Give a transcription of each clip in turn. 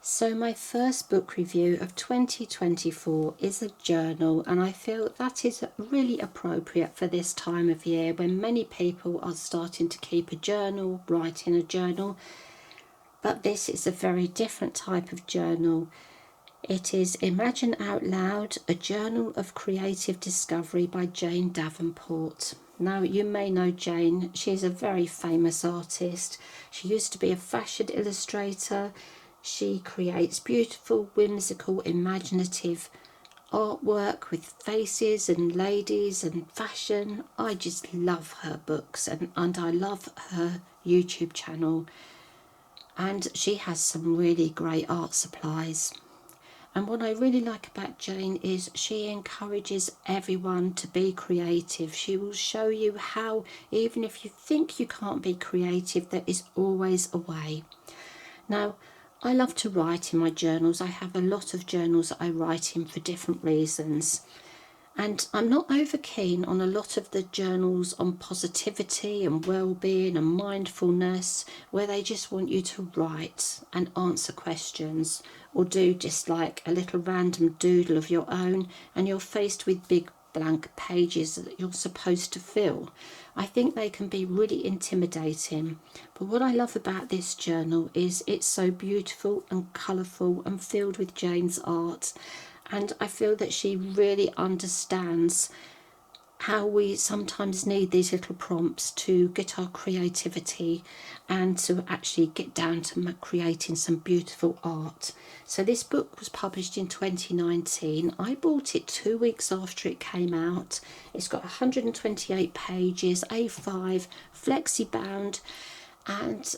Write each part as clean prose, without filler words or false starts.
So my first book review of 2024 is a journal, and I feel that is really appropriate for this time of year when many people are starting to keep a journal, write in a journal. But this is a very different type of journal. It is Imagine Out Loud, a journal of creative discovery by Jane Davenport. Now, you may know Jane. She's a very famous artist. She used to be a fashion illustrator. She creates beautiful, whimsical, imaginative artwork with faces and ladies and fashion. I just love her books, and I love her YouTube channel. And she has some really great art supplies. And what I really like about Jane is she encourages everyone to be creative. She will show you how, even if you think you can't be creative, there is always a way. Now, I love to write in my journals. I have a lot of journals that I write in for different reasons. And I'm not over keen on a lot of the journals on positivity and well-being and mindfulness, where they just want you to write and answer questions, or do just like a little random doodle of your own, and you're faced with big blank pages that you're supposed to fill. I think they can be really intimidating. But what I love about this journal is it's so beautiful and colourful and filled with Jane's art. And I feel that she really understands how we sometimes need these little prompts to get our creativity and to actually get down to creating some beautiful art. So this book was published in 2019. I bought it 2 weeks after it came out. It's got 128 pages, A5, flexi bound, and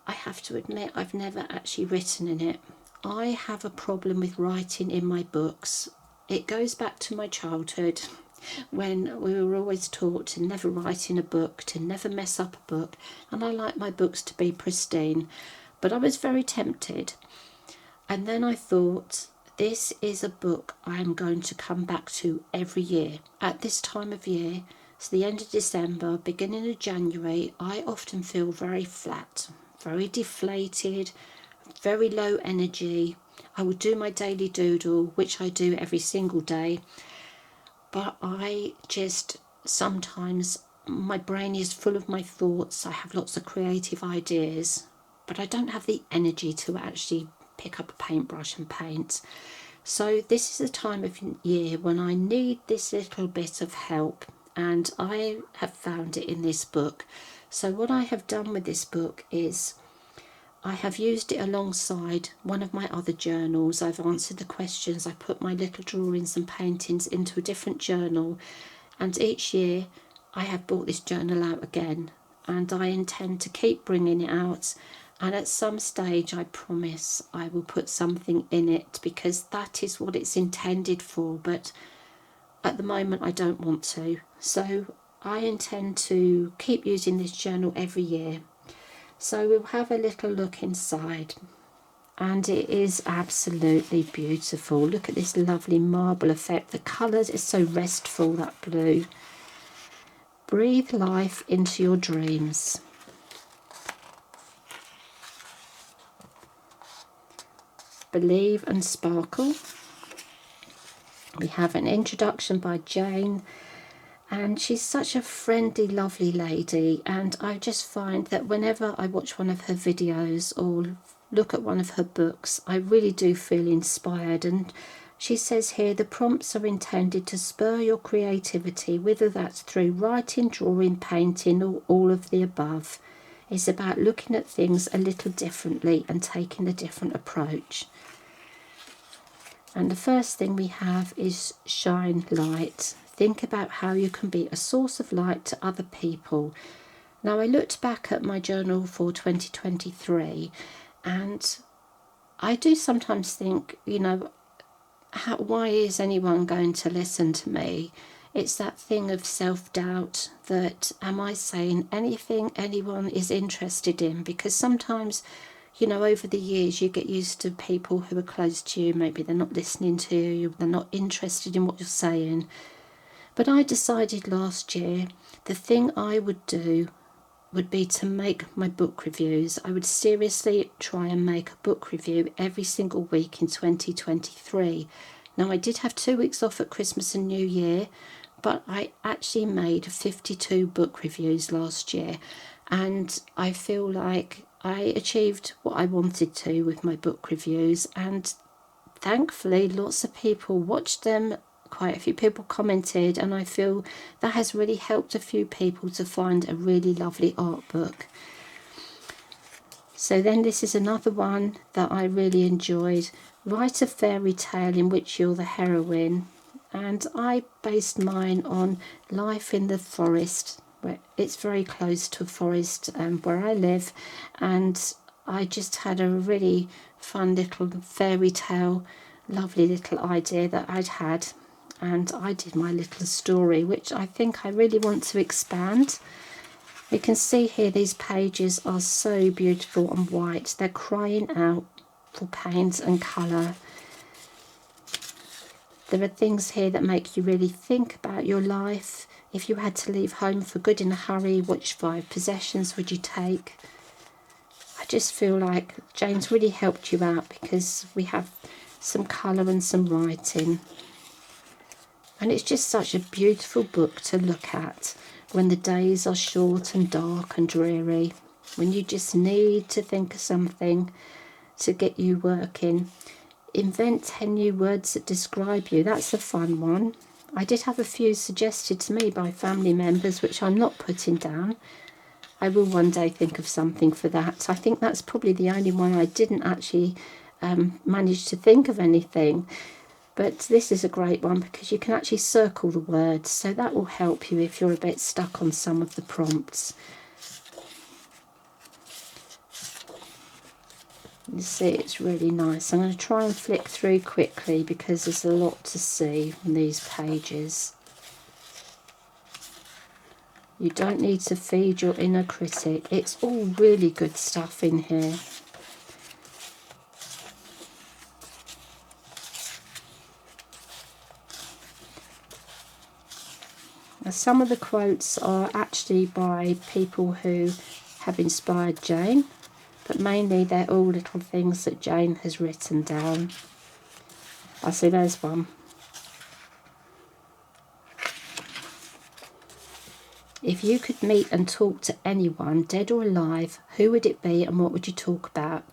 I have to admit I've never actually written in it. I have a problem with writing in my books. It goes back to my childhood, when we were always taught to never write in a book, to never mess up a book, and I like my books to be pristine. But I was very tempted. And then I thought, this is a book I am going to come back to every year. At this time of year, it's the end of December, beginning of January, I often feel very flat, very deflated, very low energy. I would do my daily doodle, which I do every single day. But I just, sometimes my brain is full of my thoughts. I have lots of creative ideas, but I don't have the energy to actually pick up a paintbrush and paint. So this is a time of year when I need this little bit of help, and I have found it in this book. So what I have done with this book is I have used it alongside one of my other journals. I've answered the questions. I put my little drawings and paintings into a different journal, and each year I have brought this journal out again, and I intend to keep bringing it out, and at some stage I promise I will put something in it, because that is what it's intended for. But at the moment I don't want to, so I intend to keep using this journal every year. So we'll have a little look inside, and it is absolutely beautiful. Look at this lovely marble effect. The colours is so restful, that blue. Breathe life into your dreams. Believe and sparkle. We have an introduction by Jane, and she's such a friendly, lovely lady, and I just find that whenever I watch one of her videos or look at one of her books, I really do feel inspired. And she says here, the prompts are intended to spur your creativity, whether that's through writing, drawing, painting, or all of the above. It's about looking at things a little differently and taking a different approach. And the first thing we have is shine light. Think about how you can be a source of light to other people. Now, I looked back at my journal for 2023, and I do sometimes think, why is anyone going to listen to me? It's that thing of self-doubt, that am I saying anything anyone is interested in? Because sometimes, over the years you get used to people who are close to you. Maybe they're not listening to you, they're not interested in what you're saying. But I decided last year the thing I would do would be to make my book reviews. I would seriously try and make a book review every single week in 2023. Now, I did have 2 weeks off at Christmas and New Year, but I actually made 52 book reviews last year, and I feel like I achieved what I wanted to with my book reviews, and thankfully lots of people watched them. Quite a few people commented, and I feel that has really helped a few people to find a really lovely art book. So then this is another one that I really enjoyed. Write a fairy tale in which you're the heroine. And I based mine on life in the forest. Where it's very close to a forest where I live, and I just had a really fun little fairy tale, lovely little idea that I'd had, and I did my little story, which I think I really want to expand. You can see here these pages are so beautiful and white. They're crying out for paint and colour. There are things here that make you really think about your life. If you had to leave home for good in a hurry, which 5 possessions would you take? I just feel like Jane's really helped you out because we have some colour and some writing. And it's just such a beautiful book to look at when the days are short and dark and dreary, when you just need to think of something to get you working. Invent 10 new words that describe you. That's a fun one. I did have a few suggested to me by family members, which I'm not putting down. I will one day think of something for that. I think that's probably the only one I didn't actually manage to think of anything. But this is a great one because you can actually circle the words, so that will help you if you're a bit stuck on some of the prompts. You see, it's really nice. I'm going to try and flick through quickly because there's a lot to see on these pages. You don't need to feed your inner critic. It's all really good stuff in here. Now, some of the quotes are actually by people who have inspired Jane, but mainly they're all little things that Jane has written down. I see there's one. If you could meet and talk to anyone, dead or alive, who would it be and what would you talk about?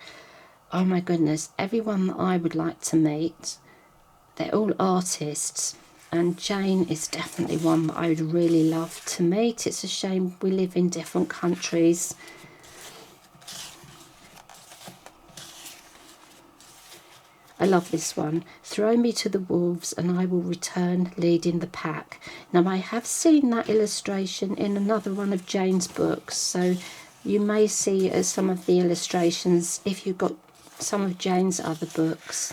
Oh my goodness, everyone that I would like to meet, they're all artists, and Jane is definitely one that I would really love to meet. It's a shame we live in different countries. I love this one. Throw me to the wolves and I will return leading the pack. Now, I have seen that illustration in another one of Jane's books, so you may see some of the illustrations if you've got some of Jane's other books.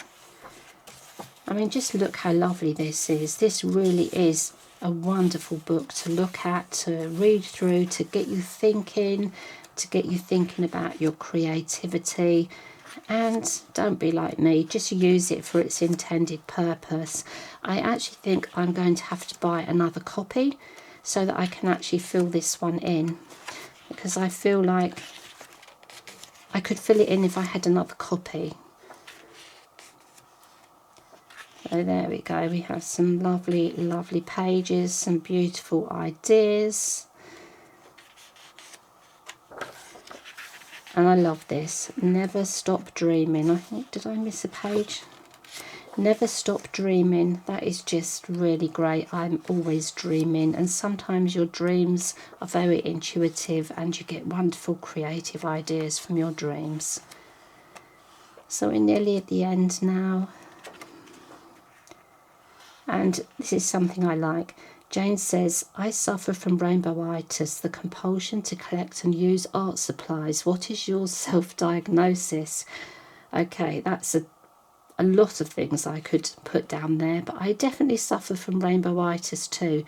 I mean, just look how lovely this is. This really is a wonderful book to look at, to read through, to get you thinking about your creativity. And don't be like me, just use it for its intended purpose. I actually think I'm going to have to buy another copy so that I can actually fill this one in, because I feel like I could fill it in if I had another copy. So there we go, we have some lovely, lovely pages, some beautiful ideas. And I love this. Never stop dreaming. I think, did I miss a page? Never stop dreaming. That is just really great. I'm always dreaming, and sometimes your dreams are very intuitive and you get wonderful creative ideas from your dreams. So we're nearly at the end now. And this is something I like. Jane says, I suffer from rainbowitis, the compulsion to collect and use art supplies. What is your self-diagnosis? Okay, that's a lot of things I could put down there, but I definitely suffer from rainbowitis too.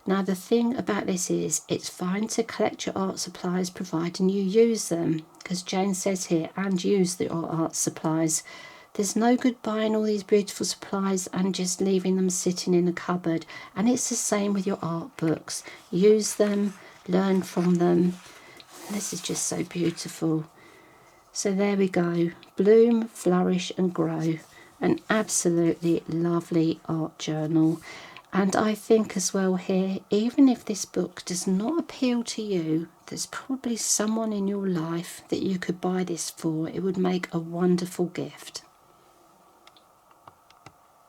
Now, the thing about this is it's fine to collect your art supplies providing you use them, because Jane says here, and use the art supplies. There's no good buying all these beautiful supplies and just leaving them sitting in a cupboard. And it's the same with your art books. Use them, learn from them. This is just so beautiful. So there we go, bloom, flourish and grow. An absolutely lovely art journal. And I think as well here, even if this book does not appeal to you, there's probably someone in your life that you could buy this for. It would make a wonderful gift.